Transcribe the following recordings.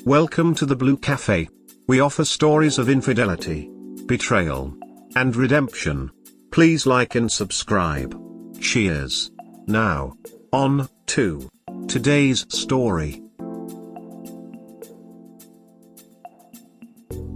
Welcome to the Blue Cafe. We offer stories of infidelity, betrayal, and redemption. Please like and subscribe. Cheers. Now, on to today's story.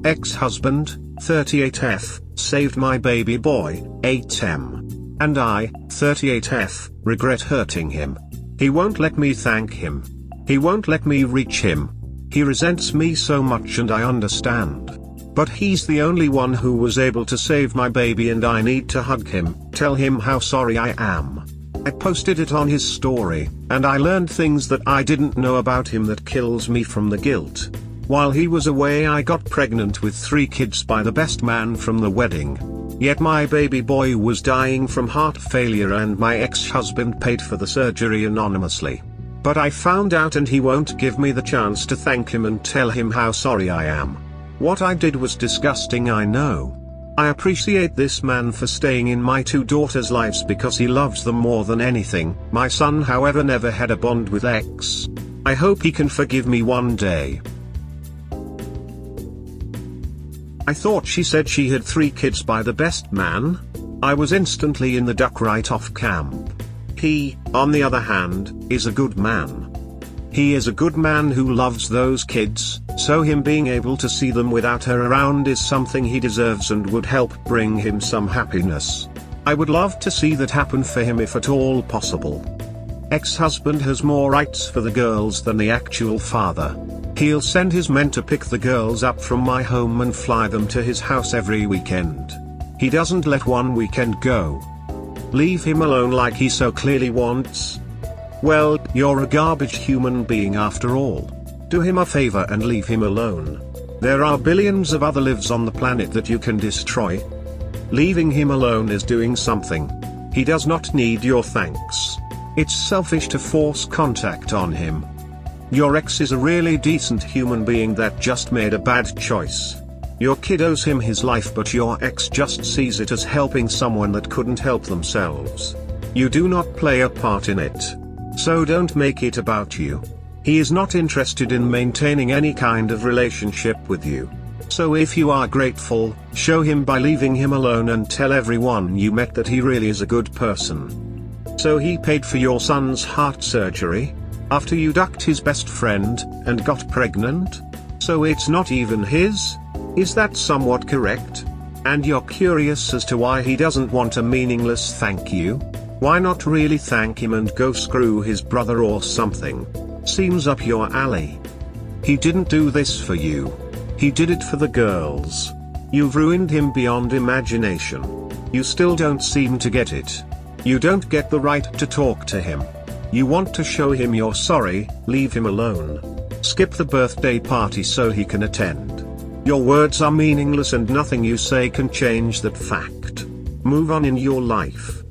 Ex-husband, 38F, saved my baby boy, 8M. And I, 38F, regret hurting him. He won't let me thank him. He won't let me reach him. He resents me so much and I understand. But he's the only one who was able to save my baby and I need to hug him, tell him how sorry I am. I posted it on his story, and I learned things that I didn't know about him that kills me from the guilt. While he was away I got pregnant with 3 kids by the best man from the wedding. Yet my baby boy was dying from heart failure and my ex-husband paid for the surgery anonymously. But I found out and he won't give me the chance to thank him and tell him how sorry I am. What I did was disgusting, I know. I appreciate this man for staying in my 2 daughters' lives because he loves them more than anything. My son, however, never had a bond with X. I hope he can forgive me one day. I thought she said she had 3 kids by the best man. I was instantly in the duck right off camp. He, on the other hand, is a good man. He is a good man who loves those kids, so him being able to see them without her around is something he deserves and would help bring him some happiness. I would love to see that happen for him if at all possible. Ex-husband has more rights for the girls than the actual father. He'll send his men to pick the girls up from my home and fly them to his house every weekend. He doesn't let one weekend go. Leave him alone like he so clearly wants. Well, you're a garbage human being after all. Do him a favor and leave him alone. There are billions of other lives on the planet that you can destroy. Leaving him alone is doing something. He does not need your thanks. It's selfish to force contact on him. Your ex is a really decent human being that just made a bad choice. Your kid owes him his life, but your ex just sees it as helping someone that couldn't help themselves. You do not play a part in it. So don't make it about you. He is not interested in maintaining any kind of relationship with you. So if you are grateful, show him by leaving him alone and tell everyone you met that he really is a good person. So he paid for your son's heart surgery? After you ducked his best friend, and got pregnant? So it's not even his? Is that somewhat correct? And you're curious as to why he doesn't want a meaningless thank you? Why not really thank him and go screw his brother or something? Seems up your alley. He didn't do this for you. He did it for the girls. You've ruined him beyond imagination. You still don't seem to get it. You don't get the right to talk to him. You want to show him you're sorry, leave him alone. Skip the birthday party so he can attend. Your words are meaningless and nothing you say can change that fact. Move on in your life.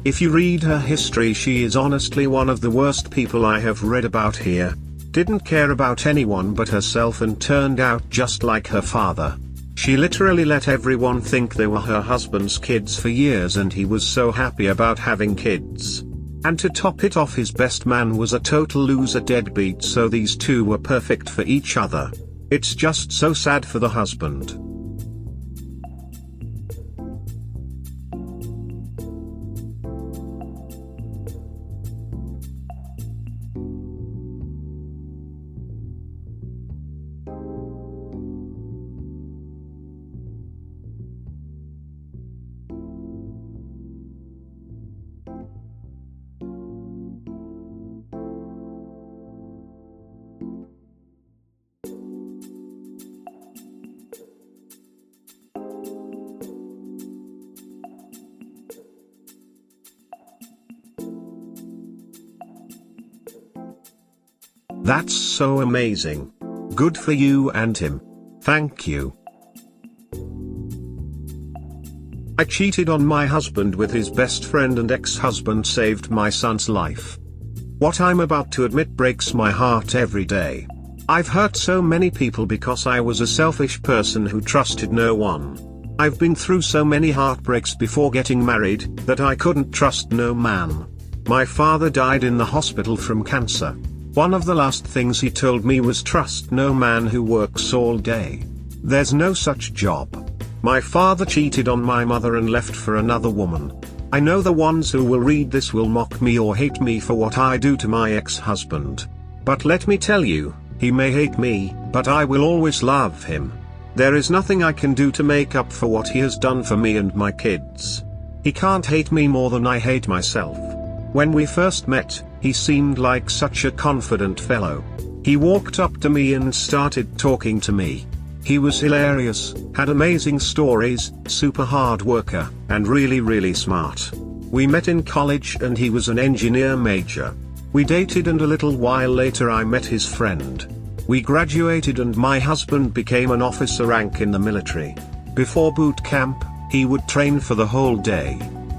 If you read her history, she is honestly one of the worst people I have read about here. Didn't care about anyone but herself and turned out just like her father. She literally let everyone think they were her husband's kids for years and he was so happy about having kids. And to top it off, his best man was a total loser deadbeat, so these two were perfect for each other. It's just so sad for the husband. That's so amazing. Good for you and him. Thank you. I cheated on my husband with his best friend and ex-husband saved my son's life. What I'm about to admit breaks my heart every day. I've hurt so many people because I was a selfish person who trusted no one. I've been through so many heartbreaks before getting married, that I couldn't trust no man. My father died in the hospital from cancer. One of the last things he told me was trust no man who works all day. There's no such job. My father cheated on my mother and left for another woman. I know the ones who will read this will mock me or hate me for what I do to my ex-husband. But let me tell you, he may hate me, but I will always love him. There is nothing I can do to make up for what he has done for me and my kids. He can't hate me more than I hate myself. When we first met, he seemed like such a confident fellow. He walked up to me and started talking to me. He was hilarious, had amazing stories, super hard worker, and really smart. We met in college and he was an engineer major. We dated and a little while later I met his friend. We graduated and my husband became an officer rank in the military. Before boot camp, he would train for the whole day.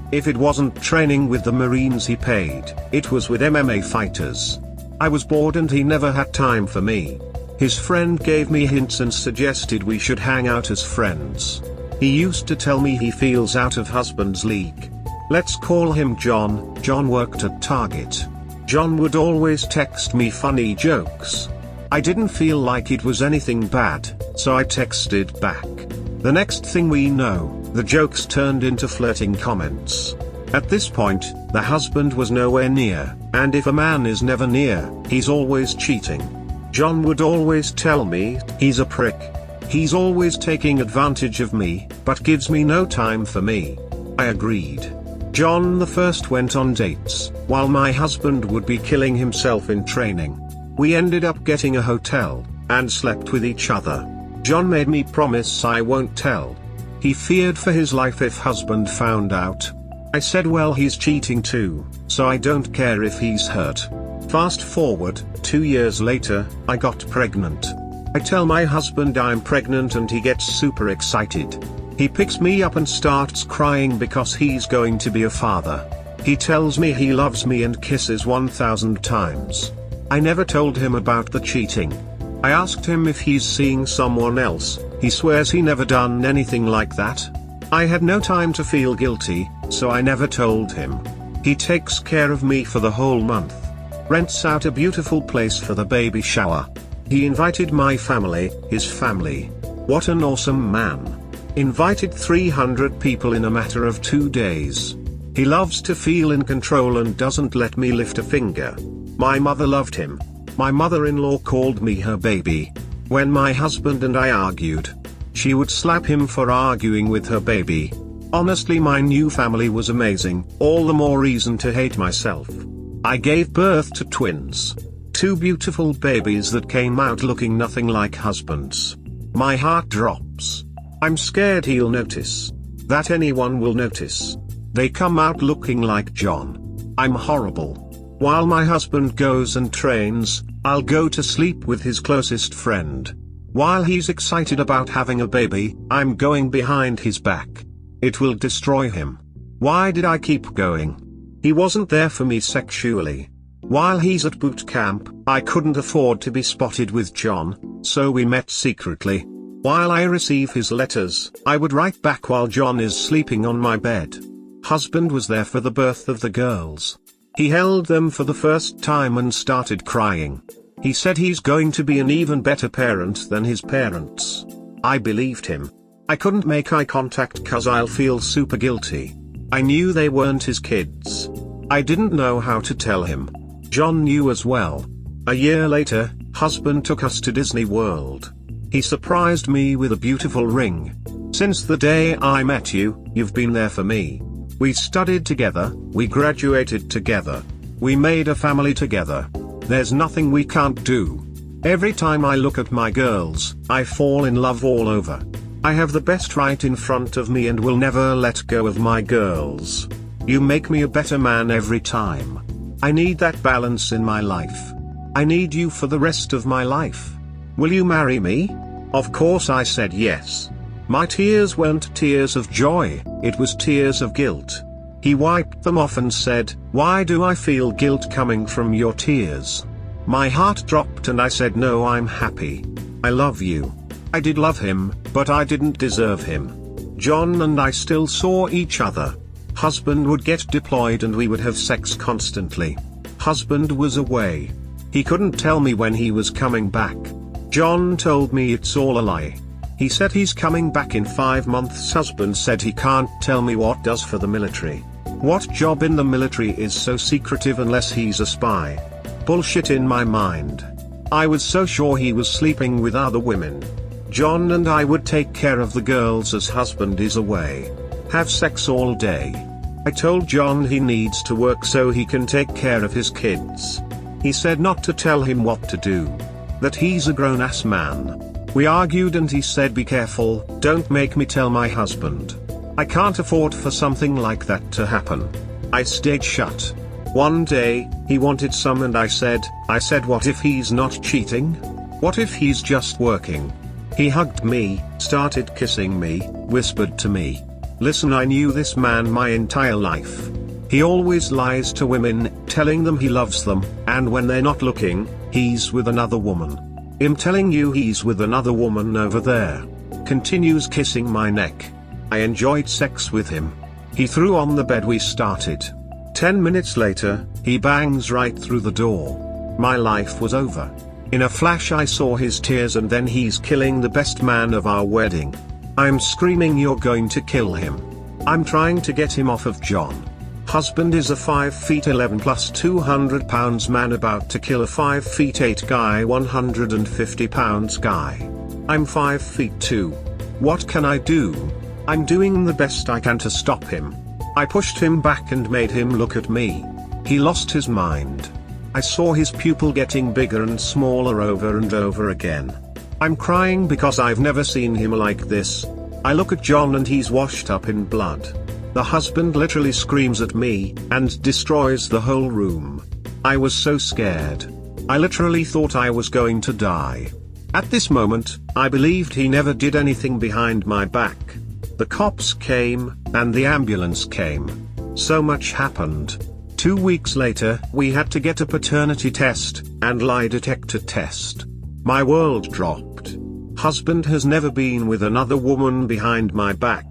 If it wasn't training with the Marines he paid, it was with MMA fighters. I was bored and he never had time for me. His friend gave me hints and suggested we should hang out as friends. He used to tell me he feels out of husband's league. Let's call him John. John worked at Target. John would always text me funny jokes. I didn't feel like it was anything bad, so I texted back. The next thing we know, the jokes turned into flirting comments. At this point, the husband was nowhere near, and if a man is never near, he's always cheating. John would always tell me, he's a prick. He's always taking advantage of me, but gives me no time for me. I agreed. John the first went on dates, while my husband would be killing himself in training. We ended up getting a hotel, and slept with each other. John made me promise I won't tell. He feared for his life if husband found out. I said well he's cheating too, so I don't care if he's hurt. Fast forward, 2 years later, I got pregnant. I tell my husband I'm pregnant and he gets super excited. He picks me up and starts crying because he's going to be a father. He tells me he loves me and kisses 1,000 times. I never told him about the cheating. I asked him if he's seeing someone else. He swears he never done anything like that. I had no time to feel guilty, so I never told him. He takes care of me for the whole month. Rents out a beautiful place for the baby shower. He invited my family, his family. What an awesome man. Invited 300 people in a matter of 2 days. He loves to feel in control and doesn't let me lift a finger. My mother loved him. My mother-in-law called me her baby. When my husband and I argued, she would slap him for arguing with her baby. Honestly, my new family was amazing, all the more reason to hate myself. I gave birth to twins. 2 beautiful babies that came out looking nothing like husbands. My heart drops. I'm scared he'll notice. That anyone will notice. They come out looking like John. I'm horrible. While my husband goes and trains, I'll go to sleep with his closest friend. While he's excited about having a baby, I'm going behind his back. It will destroy him. Why did I keep going? He wasn't there for me sexually. While he's at boot camp, I couldn't afford to be spotted with John, so we met secretly. While I receive his letters, I would write back while John is sleeping on my bed. Husband was there for the birth of the girls. He held them for the first time and started crying. He said he's going to be an even better parent than his parents. I believed him. I couldn't make eye contact cause I'll feel super guilty. I knew they weren't his kids. I didn't know how to tell him. John knew as well. A year later, husband took us to Disney World. He surprised me with a beautiful ring. Since the day I met you, you've been there for me. We studied together, we graduated together. We made a family together. There's nothing we can't do. Every time I look at my girls, I fall in love all over. I have the best right in front of me and will never let go of my girls. You make me a better man every time. I need that balance in my life. I need you for the rest of my life. Will you marry me? Of course I said yes. My tears weren't tears of joy, it was tears of guilt. He wiped them off and said, "Why do I feel guilt coming from your tears?" My heart dropped and I said, "No, I'm happy. I love you." I did love him, but I didn't deserve him. John and I still saw each other. Husband would get deployed and we would have sex constantly. Husband was away. He couldn't tell me when he was coming back. John told me it's all a lie. He said he's coming back in 5 months. Husband said he can't tell me what does for the military. What job in the military is so secretive unless he's a spy? Bullshit in my mind. I was so sure he was sleeping with other women. John and I would take care of the girls as husband is away. Have sex all day. I told John he needs to work so he can take care of his kids. He said not to tell him what to do. That he's a grown-ass man. We argued and he said be careful, don't make me tell my husband. I can't afford for something like that to happen. I stayed shut. One day, he wanted some and I said, what if he's not cheating? What if he's just working? He hugged me, started kissing me, whispered to me. Listen, I knew this man my entire life. He always lies to women, telling them he loves them, and when they're not looking, he's with another woman. I'm telling you he's with another woman over there. Continues kissing my neck. I enjoyed sex with him. He threw on the bed, we started. 10 minutes later, he bangs right through the door. My life was over. In a flash I saw his tears and then he's killing the best man of our wedding. I'm screaming, you're going to kill him. I'm trying to get him off of John. Husband is a 5 feet 11 plus 200 pounds man about to kill a 5 feet 8 guy, 150 pounds guy. I'm 5 feet 2. What can I do? I'm doing the best I can to stop him. I pushed him back and made him look at me. He lost his mind. I saw his pupil getting bigger and smaller over and over again. I'm crying because I've never seen him like this. I look at John and he's washed up in blood. The husband literally screams at me, and destroys the whole room. I was so scared. I literally thought I was going to die. At this moment, I believed he never did anything behind my back. The cops came, and the ambulance came. So much happened. 2 weeks later, we had to get a paternity test, and lie detector test. My world dropped. Husband has never been with another woman behind my back.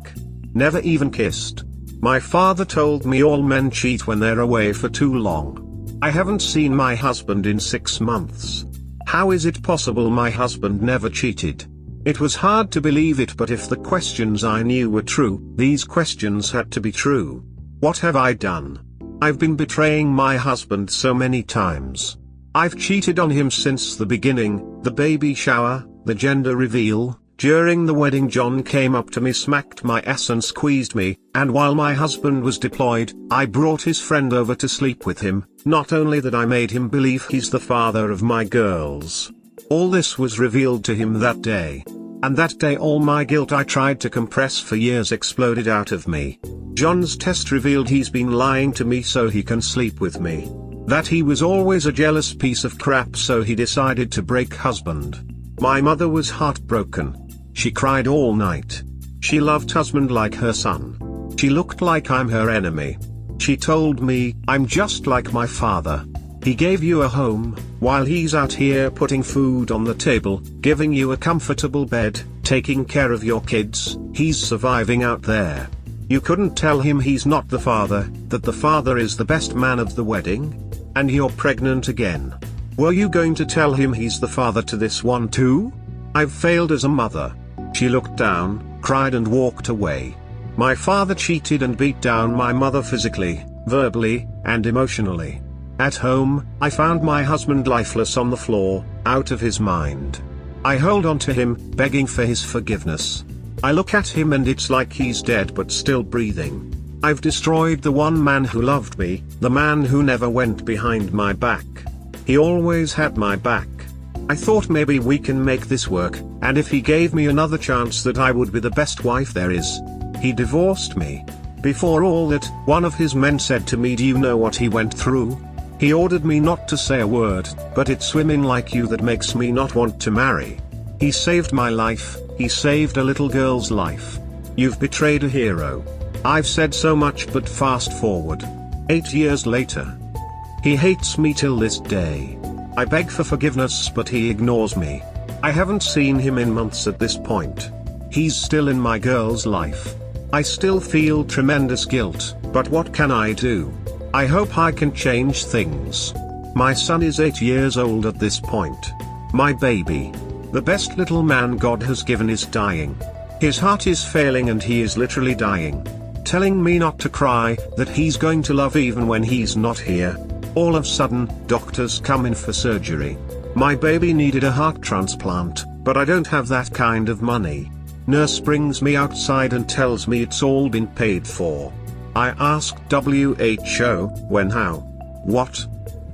Never even kissed. My father told me all men cheat when they're away for too long. I haven't seen my husband in 6 months. How is it possible my husband never cheated? It was hard to believe it, but if the questions I knew were true, these questions had to be true. What have I done? I've been betraying my husband so many times. I've cheated on him since the beginning, the baby shower, the gender reveal. During the wedding John came up to me, smacked my ass and squeezed me, and while my husband was deployed, I brought his friend over to sleep with him. Not only that, I made him believe he's the father of my girls. All this was revealed to him that day. And that day all my guilt I tried to compress for years exploded out of me. John's test revealed he's been lying to me so he can sleep with me. That he was always a jealous piece of crap, so he decided to break husband. My mother was heartbroken. She cried all night. She loved husband like her son. She looked like I'm her enemy. She told me, I'm just like my father. He gave you a home, while he's out here putting food on the table, giving you a comfortable bed, taking care of your kids. He's surviving out there. You couldn't tell him he's not the father, that the father is the best man of the wedding? And you're pregnant again. Were you going to tell him he's the father to this one too? I've failed as a mother. She looked down, cried and walked away. My father cheated and beat down my mother physically, verbally, and emotionally. At home, I found my husband lifeless on the floor, out of his mind. I hold on to him, begging for his forgiveness. I look at him and it's like he's dead but still breathing. I've destroyed the one man who loved me, the man who never went behind my back. He always had my back. I thought maybe we can make this work, and if he gave me another chance that I would be the best wife there is. He divorced me. Before all that, one of his men said to me, do you know what he went through? He ordered me not to say a word, but it's women like you that makes me not want to marry. He saved my life, he saved a little girl's life. You've betrayed a hero. I've said so much, but fast forward. 8 years later. He hates me till this day. I beg for forgiveness but he ignores me. I haven't seen him in months at this point. He's still in my girl's life. I still feel tremendous guilt, but what can I do? I hope I can change things. My son is 8 years old at this point. My baby. The best little man God has given is dying. His heart is failing and he is literally dying. Telling me not to cry, that he's going to love even when he's not here. All of a sudden, doctors come in for surgery. My baby needed a heart transplant, but I don't have that kind of money. Nurse brings me outside and tells me it's all been paid for. I asked WHO, when, how? What?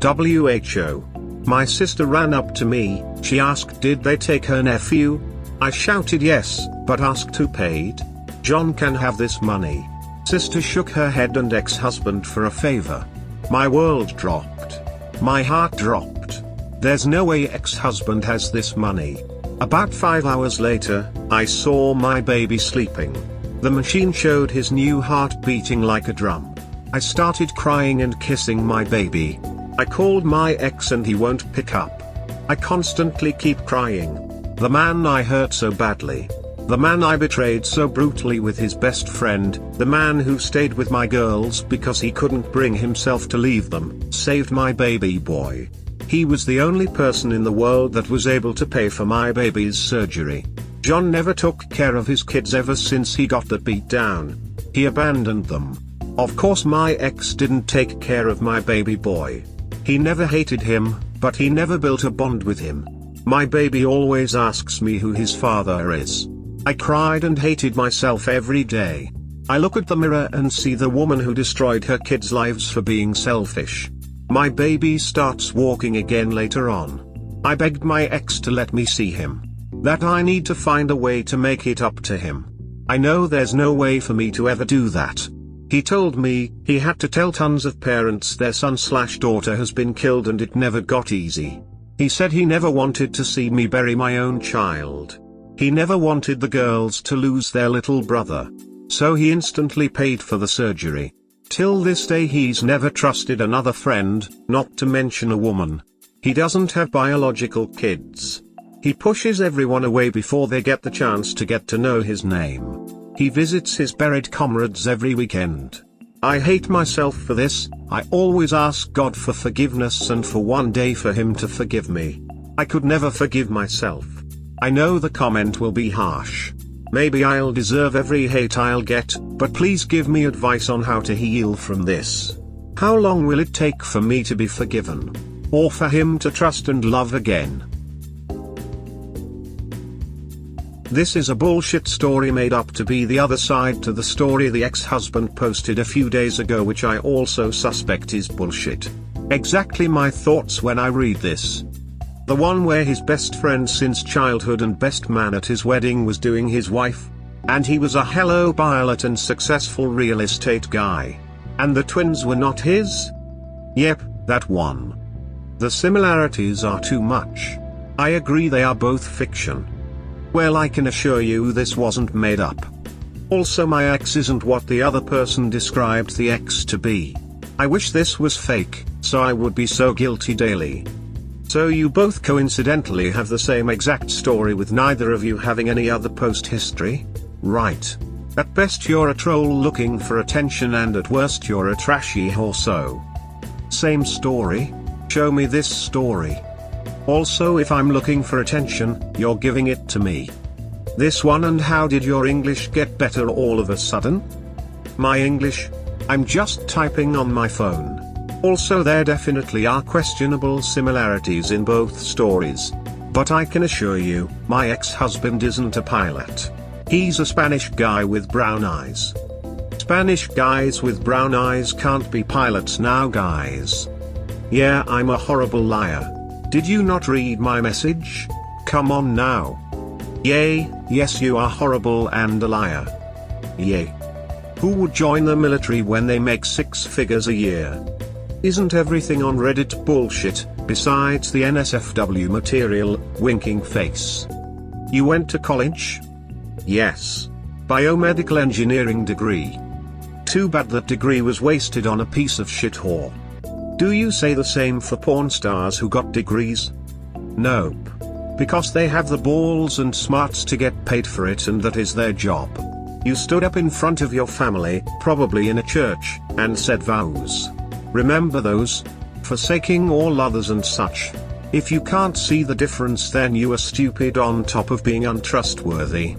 WHO. My sister ran up to me, she asked did they take her nephew? I shouted yes, but asked who paid. John can have this money. Sister shook her head and ex-husband for a favor. My world dropped. My heart dropped. There's no way ex-husband has this money. About 5 hours later, I saw my baby sleeping. The machine showed his new heart beating like a drum. I started crying and kissing my baby. I called my ex and he won't pick up. I constantly keep crying. The man I hurt so badly. The man I betrayed so brutally with his best friend, the man who stayed with my girls because he couldn't bring himself to leave them, saved my baby boy. He was the only person in the world that was able to pay for my baby's surgery. John never took care of his kids ever since he got that beat down. He abandoned them. Of course my ex didn't take care of my baby boy. He never hated him, but he never built a bond with him. My baby always asks me who his father is. I cried and hated myself every day. I look at the mirror and see the woman who destroyed her kids' lives for being selfish. My baby starts walking again later on. I begged my ex to let me see him. That I need to find a way to make it up to him. I know there's no way for me to ever do that. He told me he had to tell tons of parents their son/daughter has been killed and it never got easy. He said he never wanted to see me bury my own child. He never wanted the girls to lose their little brother. So he instantly paid for the surgery. Till this day he's never trusted another friend, not to mention a woman. He doesn't have biological kids. He pushes everyone away before they get the chance to get to know his name. He visits his buried comrades every weekend. I hate myself for this. I always ask God for forgiveness and for one day for him to forgive me. I could never forgive myself. I know the comment will be harsh. Maybe I'll deserve every hate I'll get, but please give me advice on how to heal from this. How long will it take for me to be forgiven? Or for him to trust and love again? This is a bullshit story made up to be the other side to the story the ex-husband posted a few days ago, which I also suspect is bullshit. Exactly my thoughts when I read this. The one where his best friend since childhood and best man at his wedding was doing his wife. And he was a hello pilot and successful real estate guy. And the twins were not his? Yep, that one. The similarities are too much. I agree they are both fiction. Well, I can assure you this wasn't made up. Also, my ex isn't what the other person described the ex to be. I wish this was fake, so I would be so guilty daily. So you both coincidentally have the same exact story with neither of you having any other post history? Right. At best you're a troll looking for attention and at worst you're a trashy horso. Same story? Show me this story. Also, if I'm looking for attention, you're giving it to me. This one. And how did your English get better all of a sudden? My English? I'm just typing on my phone. Also, there definitely are questionable similarities in both stories. But I can assure you, my ex-husband isn't a pilot. He's a Spanish guy with brown eyes. Spanish guys with brown eyes can't be pilots now, guys. Yeah, I'm a horrible liar. Did you not read my message? Come on now. Yay, yes, you are horrible and a liar. Yay. Who would join the military when they make 6 figures a year? Isn't everything on Reddit bullshit, besides the NSFW material, winking face? You went to college? Yes. Biomedical engineering degree. Too bad that degree was wasted on a piece of shit whore. Do you say the same for porn stars who got degrees? Nope. Because they have the balls and smarts to get paid for it, and that is their job. You stood up in front of your family, probably in a church, and said vows. Remember those? forsaking all others and such. If you can't see the difference, then you are stupid on top of being untrustworthy.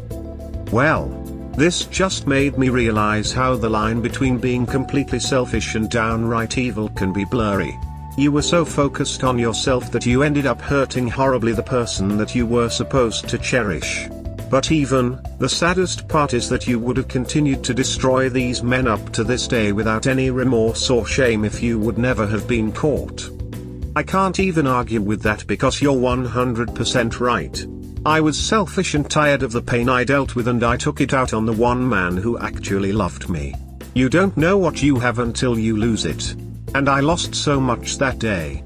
Well, this just made me realize how the line between being completely selfish and downright evil can be blurry. You were so focused on yourself that you ended up hurting horribly the person that you were supposed to cherish. But even, the saddest part is that you would have continued to destroy these men up to this day without any remorse or shame if you would never have been caught. I can't even argue with that because you're 100% right. I was selfish and tired of the pain I dealt with, and I took it out on the one man who actually loved me. You don't know what you have until you lose it. And I lost so much that day.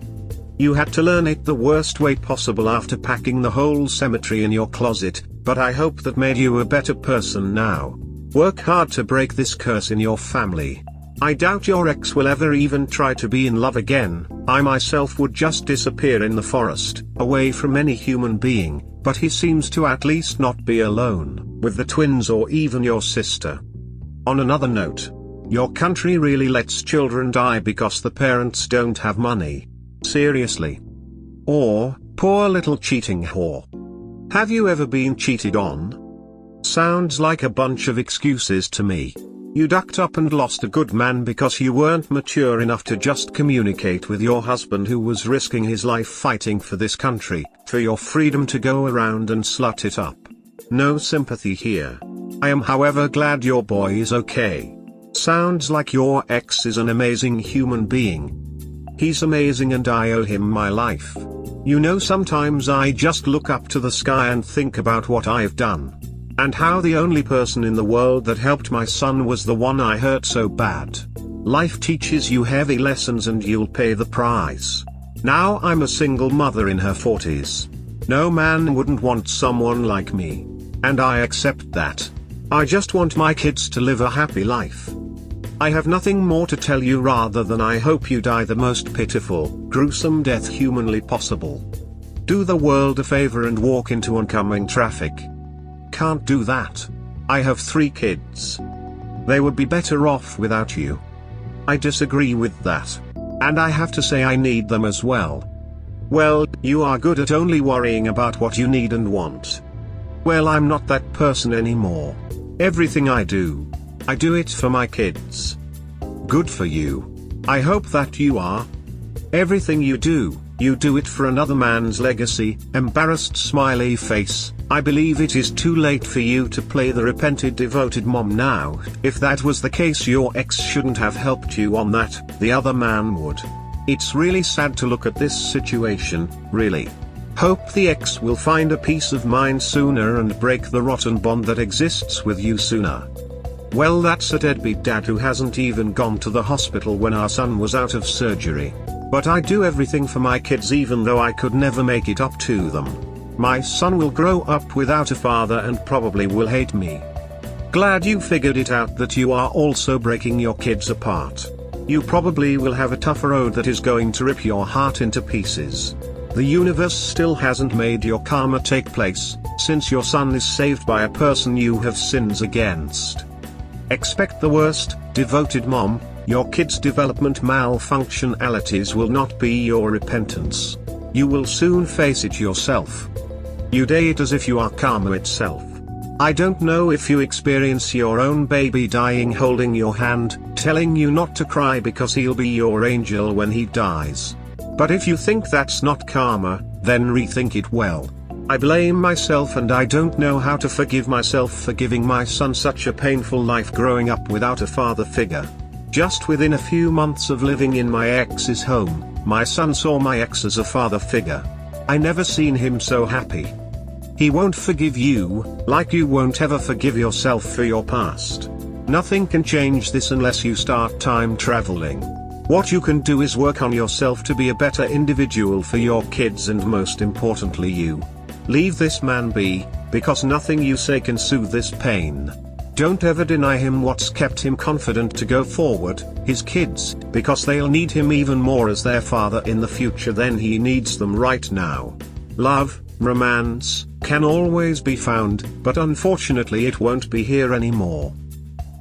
You had to learn it the worst way possible after packing the whole cemetery in your closet, but I hope that made you a better person now. Work hard to break this curse in your family. I doubt your ex will ever even try to be in love again. I myself would just disappear in the forest, away from any human being, but he seems to at least not be alone, with the twins or even your sister. On another note, your country really lets children die because the parents don't have money. Seriously. Or, poor little cheating whore. Have you ever been cheated on? Sounds like a bunch of excuses to me. You ducked up and lost a good man because you weren't mature enough to just communicate with your husband, who was risking his life fighting for this country, for your freedom to go around and slut it up. No sympathy here. I am however glad your boy is okay. Sounds like your ex is an amazing human being. He's amazing and I owe him my life. You know, sometimes I just look up to the sky and think about what I've done. And how the only person in the world that helped my son was the one I hurt so bad. Life teaches you heavy lessons and you'll pay the price. Now I'm a single mother in her 40s. No man wouldn't want someone like me. And I accept that. I just want my kids to live a happy life. I have nothing more to tell you rather than I hope you die the most pitiful, gruesome death humanly possible. Do the world a favor and walk into oncoming traffic. Can't do that. I have 3 kids. They would be better off without you. I disagree with that. And I have to say I need them as well. Well, you are good at only worrying about what you need and want. Well, I'm not that person anymore. Everything I do it for my kids. Good for you. I hope that you are. Everything you do it for another man's legacy. Embarrassed smiley face. I believe it is too late for you to play the repented devoted mom now. If that was the case, your ex shouldn't have helped you on that, the other man would. It's really sad to look at this situation, really. Hope the ex will find a peace of mind sooner and break the rotten bond that exists with you sooner. Well, that's a deadbeat dad who hasn't even gone to the hospital when our son was out of surgery. But I do everything for my kids even though I could never make it up to them. My son will grow up without a father and probably will hate me. Glad you figured it out that you are also breaking your kids apart. You probably will have a tougher road that is going to rip your heart into pieces. The universe still hasn't made your karma take place, since your son is saved by a person you have sins against. Expect the worst, devoted mom. Your kids' development malfunctionalities will not be your repentance. You will soon face it yourself. You day it as if you are karma itself. I don't know if you experience your own baby dying holding your hand, telling you not to cry because he'll be your angel when he dies. But if you think that's not karma, then rethink it well. I blame myself and I don't know how to forgive myself for giving my son such a painful life growing up without a father figure. Just within a few months of living in my ex's home, my son saw my ex as a father figure. I never seen him so happy. He won't forgive you, like you won't ever forgive yourself for your past. Nothing can change this unless you start time traveling. What you can do is work on yourself to be a better individual for your kids and most importantly you. Leave this man be, because nothing you say can soothe this pain. Don't ever deny him what's kept him confident to go forward, his kids, because they'll need him even more as their father in the future than he needs them right now. Love, romance, can always be found, but unfortunately it won't be here anymore.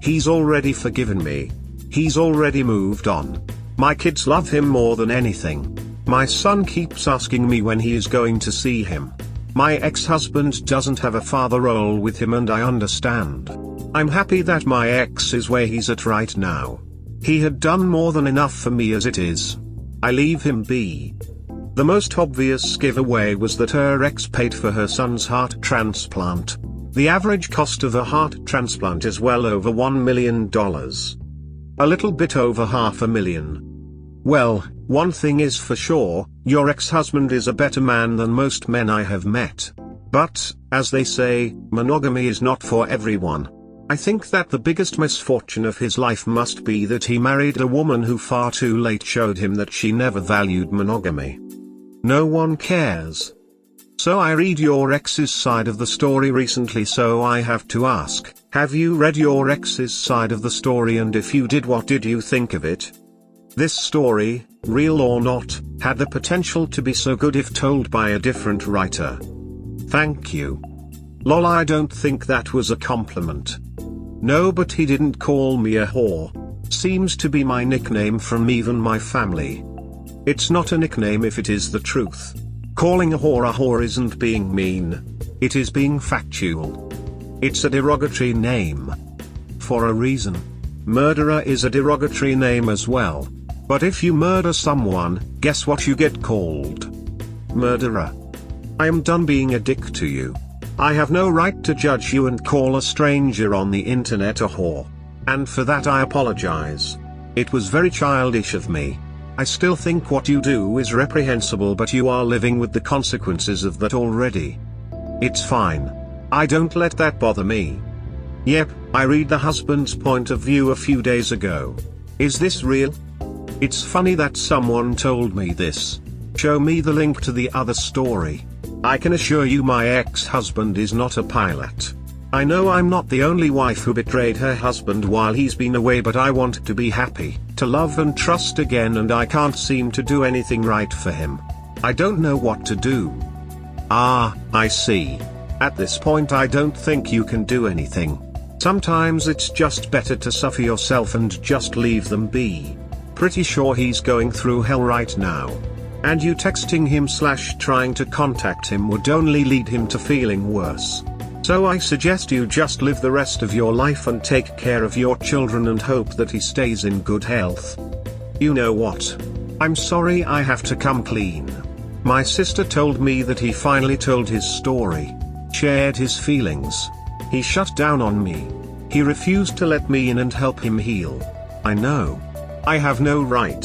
He's already forgiven me. He's already moved on. My kids love him more than anything. My son keeps asking me when he is going to see him. My ex-husband doesn't have a father role with him and I understand. I'm happy that my ex is where he's at right now. He had done more than enough for me as it is. I leave him be. The most obvious giveaway was that her ex paid for her son's heart transplant. The average cost of a heart transplant is well over $1 million. A little bit over $500,000. Well, one thing is for sure, your ex-husband is a better man than most men I have met. But, as they say, monogamy is not for everyone. I think that the biggest misfortune of his life must be that he married a woman who far too late showed him that she never valued monogamy. No one cares. So I read your ex's side of the story recently, so I have to ask, have you read your ex's side of the story, and if you did, what did you think of it? This story, real or not, had the potential to be so good if told by a different writer. Thank you. Lol, I don't think that was a compliment. No, but he didn't call me a whore. Seems to be my nickname from even my family. It's not a nickname if it is the truth. Calling a whore isn't being mean. It is being factual. It's a derogatory name. For a reason. Murderer is a derogatory name as well. But if you murder someone, guess what you get called? Murderer. I am done being a dick to you. I have no right to judge you and call a stranger on the internet a whore. And for that I apologize. It was very childish of me. I still think what you do is reprehensible, but you are living with the consequences of that already. It's fine. I don't let that bother me. Yep, I read the husband's point of view a few days ago. Is this real? It's funny that someone told me this. Show me the link to the other story. I can assure you my ex-husband is not a pilot. I know I'm not the only wife who betrayed her husband while he's been away, but I want to be happy, to love and trust again, and I can't seem to do anything right for him. I don't know what to do. Ah, I see. At this point I don't think you can do anything. Sometimes it's just better to suffer yourself and just leave them be. Pretty sure he's going through hell right now. And you texting him / trying to contact him would only lead him to feeling worse. So I suggest you just live the rest of your life and take care of your children and hope that he stays in good health. You know what? I'm sorry I have to come clean. My sister told me that he finally told his story. Shared his feelings. He shut down on me. He refused to let me in and help him heal. I know. I have no right.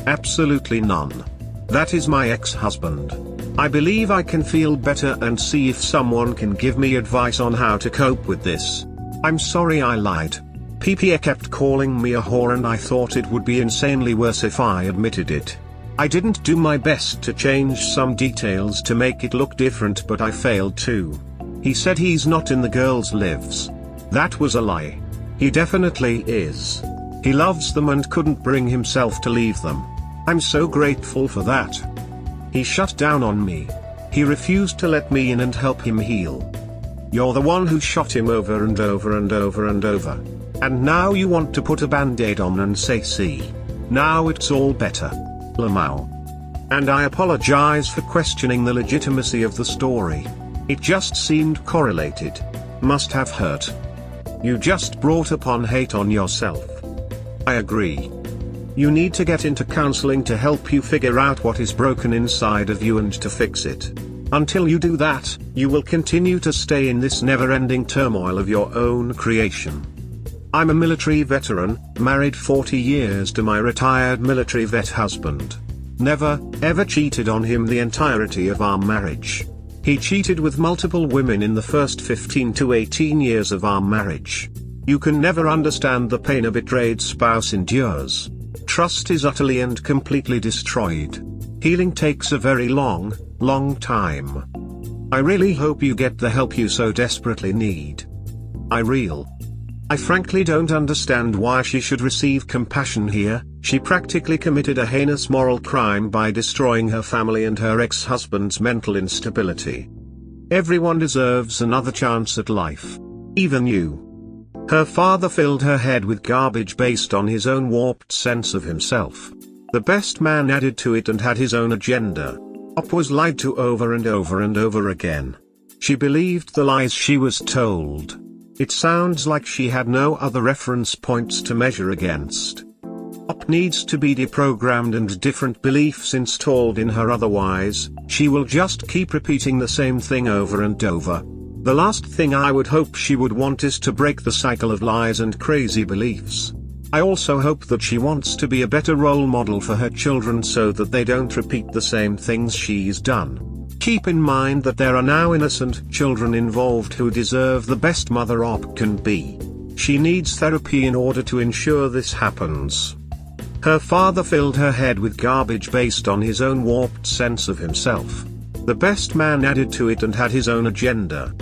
Absolutely none. That is my ex-husband. I believe I can feel better and see if someone can give me advice on how to cope with this. I'm sorry I lied. PPA kept calling me a whore and I thought it would be insanely worse if I admitted it. I didn't do my best to change some details to make it look different, but I failed too. He said he's not in the girl's lives. That was a lie. He definitely is. He loves them and couldn't bring himself to leave them. I'm so grateful for that. He shut down on me. He refused to let me in and help him heal. You're the one who shot him over and over and over and over. And now you want to put a band-aid on and say, see. Now it's all better. Lamau. And I apologize for questioning the legitimacy of the story. It just seemed correlated. Must have hurt. You just brought upon hate on yourself. I agree. You need to get into counseling to help you figure out what is broken inside of you and to fix it. Until you do that, you will continue to stay in this never-ending turmoil of your own creation. I'm a military veteran, married 40 years to my retired military vet husband. Never, ever cheated on him the entirety of our marriage. He cheated with multiple women in the first 15 to 18 years of our marriage. You can never understand the pain a betrayed spouse endures. Trust is utterly and completely destroyed. Healing takes a very long time. I really hope you get the help you so desperately need. I frankly don't understand why she should receive compassion here. She practically committed a heinous moral crime by destroying her family and her ex-husband's mental instability. Everyone deserves another chance at life. Even you. Her father filled her head with garbage based on his own warped sense of himself. The best man added to it and had his own agenda. Op was lied to over and over and over again. She believed the lies she was told. It sounds like she had no other reference points to measure against. Op needs to be deprogrammed and different beliefs installed in her, otherwise, she will just keep repeating the same thing over and over. The last thing I would hope she would want is to break the cycle of lies and crazy beliefs. I also hope that she wants to be a better role model for her children so that they don't repeat the same things she's done. Keep in mind that there are now innocent children involved who deserve the best mother Op can be. She needs therapy in order to ensure this happens. Her father filled her head with garbage based on his own warped sense of himself. The best man added to it and had his own agenda.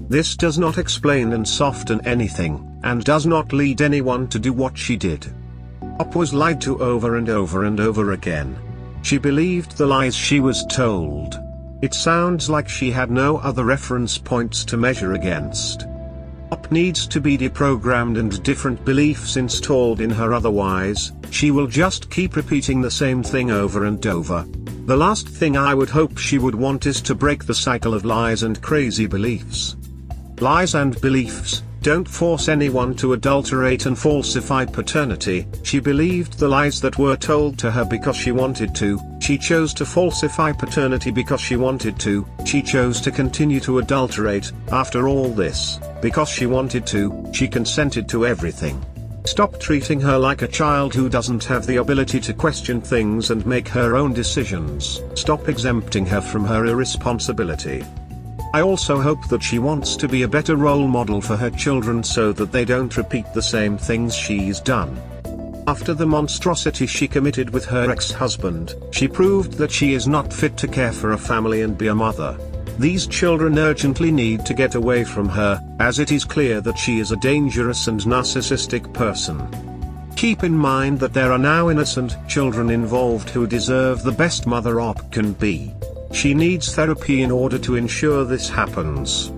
This does not explain and soften anything, and does not lead anyone to do what she did. Op was lied to over and over and over again. She believed the lies she was told. It sounds like she had no other reference points to measure against. Op needs to be deprogrammed and different beliefs installed in her, otherwise, she will just keep repeating the same thing over and over. The last thing I would hope she would want is to break the cycle of lies and crazy beliefs. Lies and beliefs don't force anyone to adulterate and falsify paternity. She believed the lies that were told to her because she wanted to. She chose to falsify paternity because she wanted to. She chose to continue to adulterate, after all this, because she wanted to. She consented to everything. Stop treating her like a child who doesn't have the ability to question things and make her own decisions. Stop exempting her from her irresponsibility. I also hope that she wants to be a better role model for her children so that they don't repeat the same things she's done. After the monstrosity she committed with her ex-husband, she proved that she is not fit to care for a family and be a mother. These children urgently need to get away from her, as it is clear that she is a dangerous and narcissistic person. Keep in mind that there are now innocent children involved who deserve the best mother Op can be. She needs therapy in order to ensure this happens.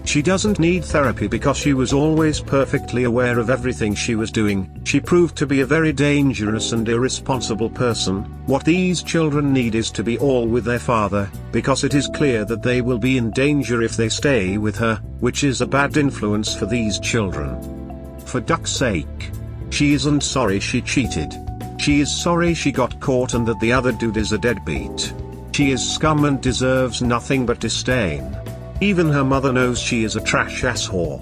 She doesn't need therapy because she was always perfectly aware of everything she was doing. She proved to be a very dangerous and irresponsible person. What these children need is to be all with their father, because it is clear that they will be in danger if they stay with her, which is a bad influence for these children. For duck's sake. She isn't sorry she cheated. She is sorry she got caught and that the other dude is a deadbeat. She is scum and deserves nothing but disdain. Even her mother knows she is a trash-ass whore.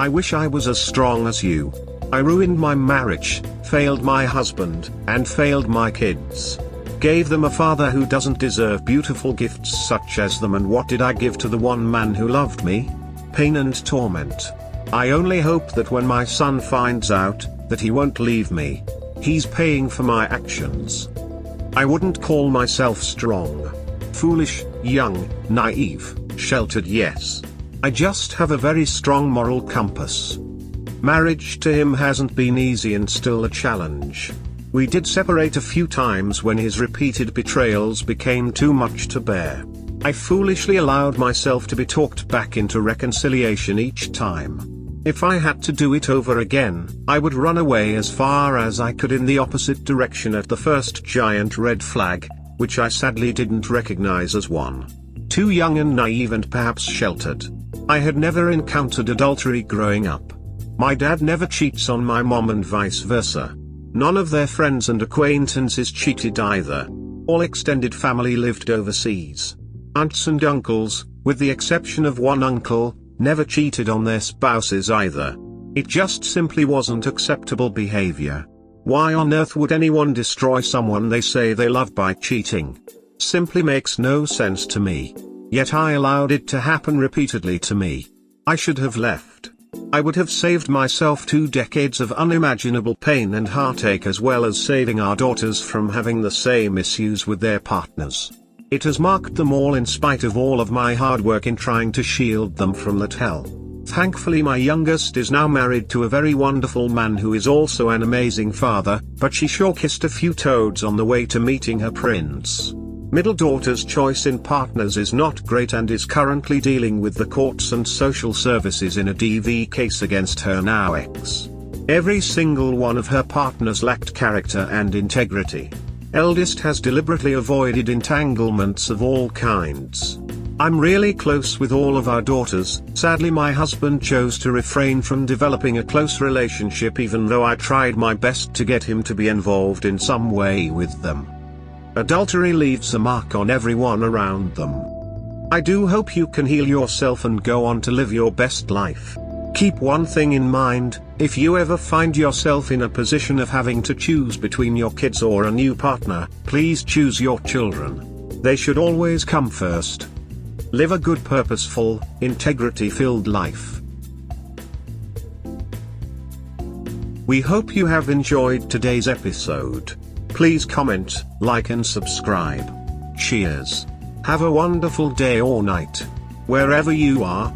I wish I was as strong as you. I ruined my marriage, failed my husband, and failed my kids. Gave them a father who doesn't deserve beautiful gifts such as them, and what did I give to the one man who loved me? Pain and torment. I only hope that when my son finds out, that he won't leave me. He's paying for my actions. I wouldn't call myself strong. Foolish, young, naive, sheltered, yes. I just have a very strong moral compass. Marriage to him hasn't been easy and still a challenge. We did separate a few times when his repeated betrayals became too much to bear. I foolishly allowed myself to be talked back into reconciliation each time. If I had to do it over again, I would run away as far as I could in the opposite direction at the first giant red flag, which I sadly didn't recognize as one. Too young and naive and perhaps sheltered. I had never encountered adultery growing up. My dad never cheats on my mom and vice versa. None of their friends and acquaintances cheated either. All extended family lived overseas. Aunts and uncles, with the exception of one uncle, never cheated on their spouses either. It just simply wasn't acceptable behavior. Why on earth would anyone destroy someone they say they love by cheating? Simply makes no sense to me. Yet I allowed it to happen repeatedly to me. I should have left. I would have saved myself 2 decades of unimaginable pain and heartache, as well as saving our daughters from having the same issues with their partners. It has marked them all in spite of all of my hard work in trying to shield them from that hell. Thankfully my youngest is now married to a very wonderful man who is also an amazing father, but she sure kissed a few toads on the way to meeting her prince. Middle daughter's choice in partners is not great and is currently dealing with the courts and social services in a DV case against her now ex. Every single one of her partners lacked character and integrity. Eldest has deliberately avoided entanglements of all kinds. I'm really close with all of our daughters. Sadly, my husband chose to refrain from developing a close relationship even though I tried my best to get him to be involved in some way with them. Adultery leaves a mark on everyone around them. I do hope you can heal yourself and go on to live your best life. Keep one thing in mind: if you ever find yourself in a position of having to choose between your kids or a new partner, please choose your children. They should always come first. Live a good, purposeful, integrity-filled life. We hope you have enjoyed today's episode. Please comment, like and subscribe. Cheers. Have a wonderful day or night, wherever you are.